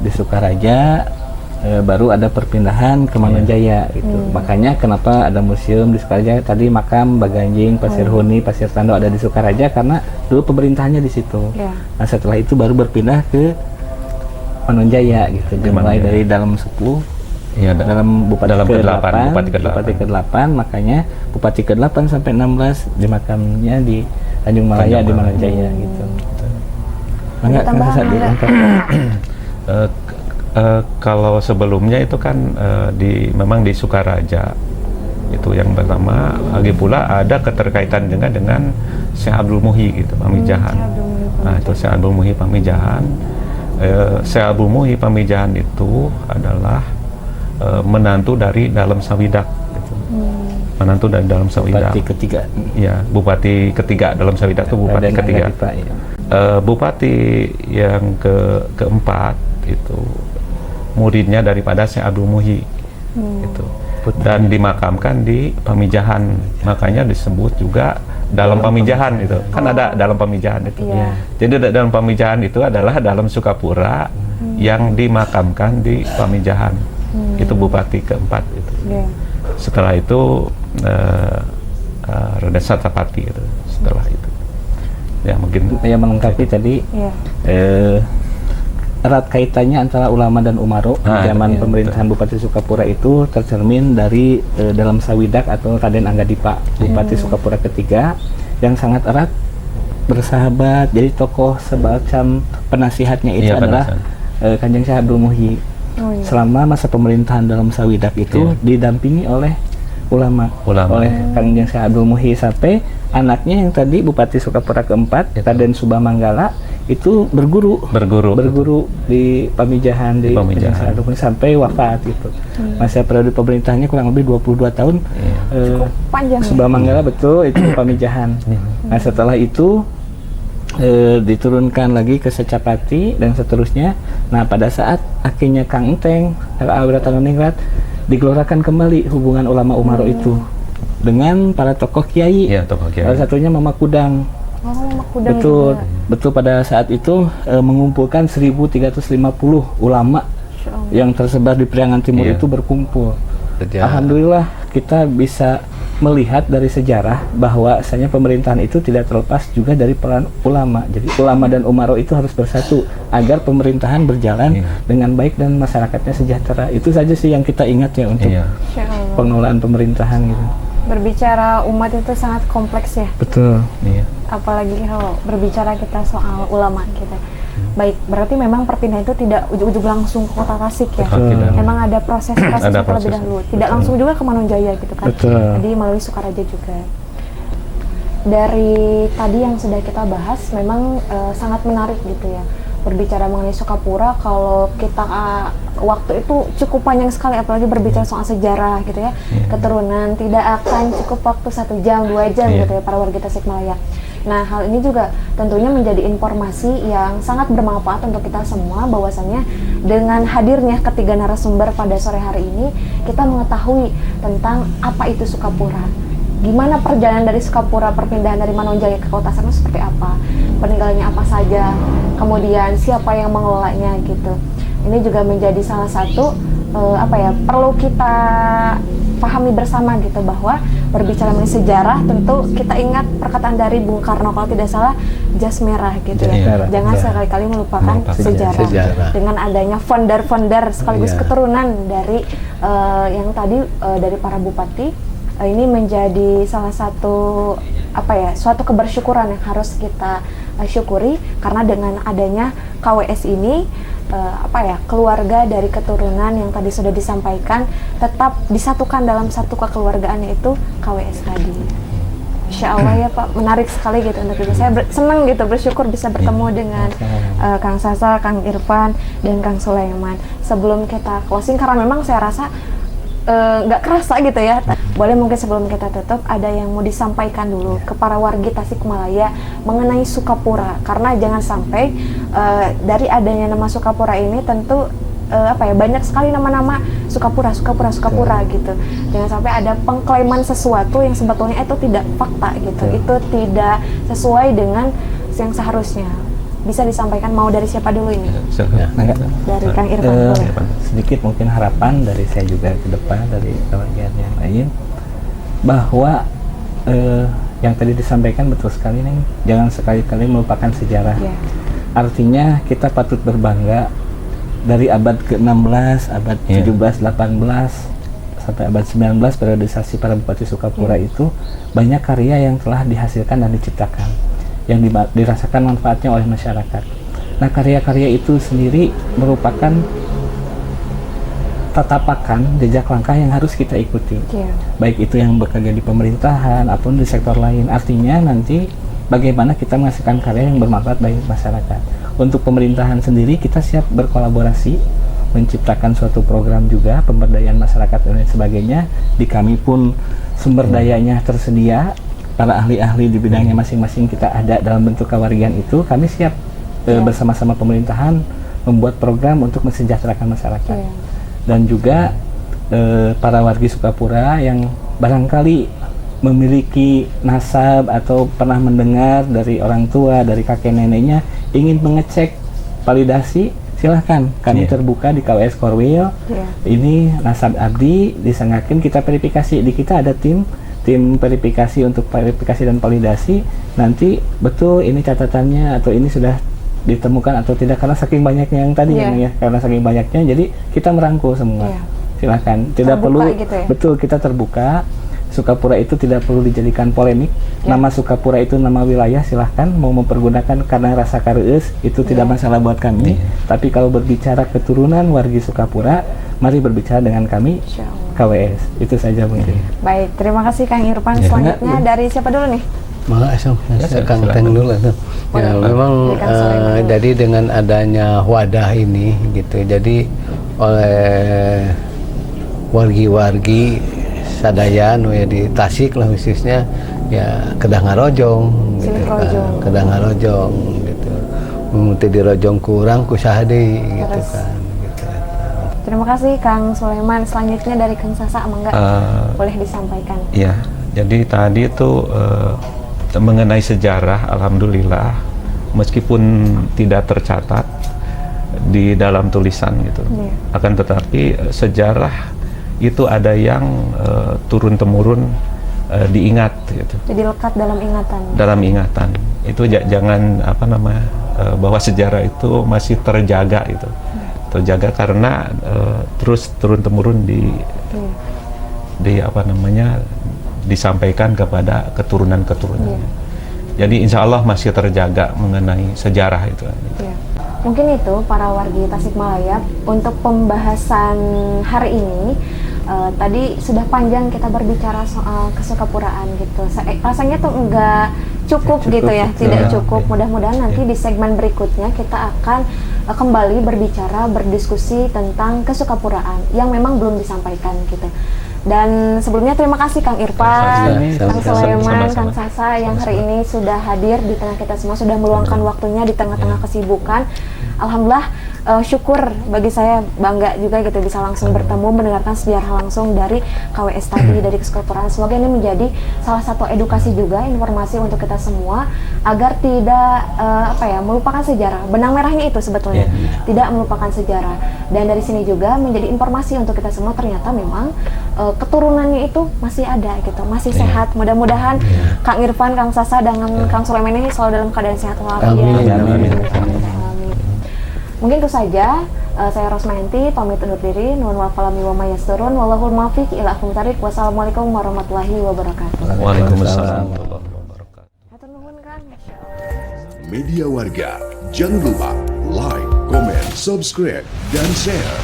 [SPEAKER 2] Di Sukaraja baru ada perpindahan ke Manonjaya gitu. Makanya kenapa ada museum di Sukaraja, tadi makam Baganjing, Pasir Huni, Pasir Tando ada di Sukaraja karena dulu pemerintahannya di situ.
[SPEAKER 1] Ya.
[SPEAKER 2] Nah, setelah itu baru berpindah ke Manonjaya gitu. Dimulai
[SPEAKER 4] Manonjaya.
[SPEAKER 2] dari dalam 10
[SPEAKER 4] Iya,
[SPEAKER 2] dalam Bupati
[SPEAKER 4] dalam
[SPEAKER 2] ke-8,
[SPEAKER 4] Bupati ke-8.
[SPEAKER 2] Bupati ke-8, makanya Bupati ke-8 sampai 16 di makamnya di Tanjung Malaya di Manonjaya gitu. Enggak,
[SPEAKER 1] tambahan
[SPEAKER 2] Kang Sadi,
[SPEAKER 1] enggak?
[SPEAKER 2] lengkap.
[SPEAKER 4] Kalau sebelumnya itu kan memang di Sukaraja itu yang pertama, lagi pula ada keterkaitan juga dengan Syekh Abdul Muhi gitu, Pamijahan. Nah, itu Syekh Abdul Muhi Pamijahan. Syekh Abdul Muhi Pamijahan itu adalah menantu dari Dalam Sawidak gitu. Menantu dari Dalam Sawidak.
[SPEAKER 2] Bupati ketiga.
[SPEAKER 4] Ya, Bupati ketiga Dalam Sawidak itu Bupati
[SPEAKER 2] Raden
[SPEAKER 4] ketiga.
[SPEAKER 2] Angga Dipa, ya.
[SPEAKER 4] Bupati yang keempat itu muridnya daripada Syekh Abdul Muhi itu, dan dimakamkan di Pamijahan, makanya disebut juga Dalam Pamijahan itu kan ada Dalam Pamijahan itu.
[SPEAKER 1] Iya.
[SPEAKER 4] Jadi Dalam Pamijahan itu adalah Dalam Sukapura yang dimakamkan di Pamijahan. Itu Bupati keempat itu.
[SPEAKER 1] Iya.
[SPEAKER 4] Setelah itu Raden Satapati itu setelah itu. Ya mungkin
[SPEAKER 2] Yang melengkapi tadi
[SPEAKER 1] Iya.
[SPEAKER 2] erat kaitannya antara ulama dan umaro di zaman
[SPEAKER 4] iya,
[SPEAKER 2] pemerintahan Bupati Sukapura itu tercermin dari Dalam Sawidak atau Raden Angga Dipa, Bupati Sukapura ketiga yang sangat erat bersahabat. Jadi tokoh semacam penasihatnya itu
[SPEAKER 4] Iya,
[SPEAKER 2] adalah Kanjeng Syekh Abdul Muhi.
[SPEAKER 1] Oh, iya.
[SPEAKER 2] Selama masa pemerintahan Dalam Sawidak itu didampingi oleh ulama. Oleh Kanjeng Syekh Abdul Muhi sampai anaknya yang tadi Bupati Sukapura keempat, Raden Subah Manggala itu berguru di Pamijahan di Kanjeng Syekh Abdul Muhi sampai wafat gitu. Masa periode pemerintahannya kurang lebih 22 tahun.
[SPEAKER 1] Panjang.
[SPEAKER 2] Subah Manggala betul itu Pamijahan. Nah, setelah itu diturunkan lagi ke Secapati dan seterusnya. Nah, pada saat akhirnya Kang Enteng, Tanoningrat digelorakan kembali hubungan ulama umaro itu dengan para tokoh kiai.
[SPEAKER 4] Iya, tokoh kiai.
[SPEAKER 2] Salah satunya Mama Kudang.
[SPEAKER 1] Oh, Mama Kudang
[SPEAKER 2] Betul,
[SPEAKER 1] juga.
[SPEAKER 2] betul pada saat itu mengumpulkan 1350 ulama yang tersebar di Priangan Timur
[SPEAKER 4] Iya.
[SPEAKER 2] itu berkumpul.
[SPEAKER 3] Sejak-
[SPEAKER 2] Alhamdulillah kita bisa melihat dari sejarah bahwasanya pemerintahan itu tidak terlepas juga dari peran ulama. Jadi ulama dan umaro itu harus bersatu agar pemerintahan berjalan dengan baik dan masyarakatnya sejahtera. Itu saja sih yang kita ingat ya untuk
[SPEAKER 4] Iya.
[SPEAKER 1] Insya Allah.
[SPEAKER 2] pengelolaan pemerintahan gitu.
[SPEAKER 1] Berbicara umat itu sangat kompleks ya.
[SPEAKER 2] Betul.
[SPEAKER 4] Iya.
[SPEAKER 1] Apalagi kalau berbicara kita soal ulama kita. Baik, berarti memang perpindahan itu tidak ujug-ujug langsung ke Kota Tasik ya.
[SPEAKER 4] Tidak.
[SPEAKER 1] Memang ada proses-proses
[SPEAKER 4] Ada
[SPEAKER 1] terlebih
[SPEAKER 4] proses.
[SPEAKER 1] dahulu. Tidak langsung juga ke Manonjaya gitu kan.
[SPEAKER 2] Betul.
[SPEAKER 1] Jadi melalui Sukaraja juga. dari tadi yang sudah kita bahas memang sangat menarik gitu ya. Berbicara mengenai Sukapura, kalau kita waktu itu cukup panjang sekali, apalagi berbicara soal sejarah gitu ya, keturunan, tidak akan cukup waktu 1 jam 2 jam gitu ya para warga Tasikmalaya. Nah, hal ini juga tentunya menjadi informasi yang sangat bermanfaat untuk kita semua, bahwasannya dengan hadirnya ketiga narasumber pada sore hari ini, kita mengetahui tentang apa itu Sukapura. Gimana perjalanan dari Sukapura, perpindahan dari Manonjaya ke Kota Serang seperti apa, peninggalannya apa saja, kemudian siapa yang mengelolanya gitu. Ini juga menjadi salah satu perlu kita pahami bersama gitu, bahwa berbicara mengenai sejarah tentu kita ingat perkataan dari Bung Karno kalau tidak salah, jas merah gitu ya. Jangan sekali-kali melupakan sejarah. Dengan adanya founder sekaligus keturunan dari yang tadi dari para bupati, ini menjadi salah satu suatu kebersyukuran yang harus kita syukuri, karena dengan adanya KWS ini keluarga dari keturunan yang tadi sudah disampaikan tetap disatukan dalam satu kekeluargaan, yaitu KWS tadi. Insya Allah ya Pak, menarik sekali gitu untuk itu. Saya senang gitu, bersyukur bisa bertemu dengan Kang Sasa, Kang Irfan, dan Kang Sulaiman. Sebelum kita closing, karena memang saya rasa nggak kerasa gitu ya. Boleh mungkin sebelum kita tutup ada yang mau disampaikan dulu ke para wargi Tasikmalaya mengenai Sukapura, karena jangan sampai dari adanya nama Sukapura ini tentu banyak sekali nama-nama Sukapura gitu. Jangan sampai ada pengklaiman sesuatu yang sebetulnya itu tidak fakta gitu. Itu tidak sesuai dengan yang seharusnya. Bisa disampaikan, mau dari siapa dulu ini? Dari Kang Irfan boleh.
[SPEAKER 2] Sedikit mungkin harapan dari saya juga ke depan, dari keluarga yang lain, bahwa yang tadi disampaikan betul sekali nih, jangan sekali-kali melupakan sejarah. Artinya kita patut berbangga dari abad ke-16, abad 17, 18 sampai abad 19 periodisasi para bupati Sukapura itu banyak karya yang telah dihasilkan dan diciptakan, yang dirasakan manfaatnya oleh masyarakat. Nah, karya-karya itu sendiri merupakan tatapakan jejak langkah yang harus kita ikuti, baik itu yang bekerja di pemerintahan ataupun di sektor lain. Artinya nanti bagaimana kita menghasilkan karya yang bermanfaat bagi masyarakat. Untuk pemerintahan sendiri kita siap berkolaborasi, menciptakan suatu program juga pemberdayaan masyarakat dan lain sebagainya. Di kami pun sumber dayanya tersedia, para ahli-ahli di bidangnya masing-masing kita ada dalam bentuk kewargian itu. Kami siap bersama-sama pemerintahan membuat program untuk mensejahterakan masyarakat. Dan juga para wargi Sukapura yang barangkali memiliki nasab atau pernah mendengar dari orang tua, dari kakek neneknya, ingin mengecek validasi, silahkan, kami terbuka di KWS Korwil. Ini nasab abdi, disengakin kita verifikasi. Di kita ada tim verifikasi untuk verifikasi dan validasi. Nanti betul ini catatannya atau ini sudah ditemukan atau tidak, karena saking banyaknya yang tadi karena saking banyaknya, jadi kita merangkul semua. Silahkan, tidak terbuka perlu gitu ya? Betul, kita terbuka. Sukapura itu tidak perlu dijadikan polemik. Nama Sukapura itu nama wilayah, silahkan mau mempergunakan karena rasa kareueus, itu tidak masalah buat kami. Tapi kalau berbicara keturunan wargi Sukapura, mari berbicara dengan kami KWS. Itu saja mungkin.
[SPEAKER 1] Baik, terima kasih Kang Irfan. Selanjutnya dari siapa dulu nih?
[SPEAKER 3] Kang Teng dulu tuh. Ya, memang jadi dengan adanya wadah ini gitu, jadi oleh wargi-wargi sadaya di Tasik lah khususnya, ya kedah ngarojong gitu kan, kedah ngarojong gitu, mungkin dirojong kurang kusaha deui gitu kan.
[SPEAKER 1] Terima kasih Kang Sulaiman. Selanjutnya dari Kang Sasa, mangga boleh disampaikan.
[SPEAKER 4] Iya, jadi tadi itu mengenai sejarah, alhamdulillah meskipun tidak tercatat di dalam tulisan gitu, akan tetapi sejarah itu ada yang turun-temurun diingat gitu. Jadi lekat dalam ingatan. Dalam ingatan. Itu jangan bahwa sejarah itu masih terjaga gitu. Terjaga karena terus turun-temurun disampaikan kepada keturunan-keturunannya. Jadi insya Allah masih terjaga mengenai sejarah itu.
[SPEAKER 1] Mungkin itu para wargi Tasikmalaya untuk pembahasan hari ini. Tadi sudah panjang kita berbicara soal kesukapuraan gitu. Rasanya tuh enggak cukup gitu ya, tidak cukup. Mudah-mudahan nanti di segmen berikutnya kita akan kembali berbicara, berdiskusi tentang kesukapuraan yang memang belum disampaikan gitu. Dan sebelumnya terima kasih Kang Irfan, Kang Sulaiman, Kang Sasa yang hari ini sudah hadir di tengah kita semua, sudah meluangkan waktunya di tengah-tengah kesibukan. Alhamdulillah, syukur bagi saya, bangga juga gitu bisa langsung bertemu, mendengarkan sejarah langsung dari KWS tadi, dari kesukapuraan. Semoga ini menjadi salah satu edukasi juga, informasi untuk kita semua agar tidak melupakan sejarah. Benang merahnya itu sebetulnya, tidak melupakan sejarah. Dan dari sini juga menjadi informasi untuk kita semua, ternyata memang keturunannya itu masih ada gitu, masih sehat. Mudah-mudahan Kang Irfan, Kang Sasa, dan Kang Sulaiman ini selalu dalam keadaan sehat walafiat.
[SPEAKER 2] Amin.
[SPEAKER 1] Mungkin itu saja. Saya Rosmayanti pamit undur diri. Nuhun wal falami wa mayasturun. Wallahul muwaffiq ila aqwamit thoriq. Wassalamualaikum warahmatullahi wabarakatuh.
[SPEAKER 4] Waalaikumsalam warahmatullahi wabarakatuh.
[SPEAKER 1] Hatur nuhun Kang. Masyaallah.
[SPEAKER 5] Media Warga, jangan lupa like, comment, subscribe, dan share.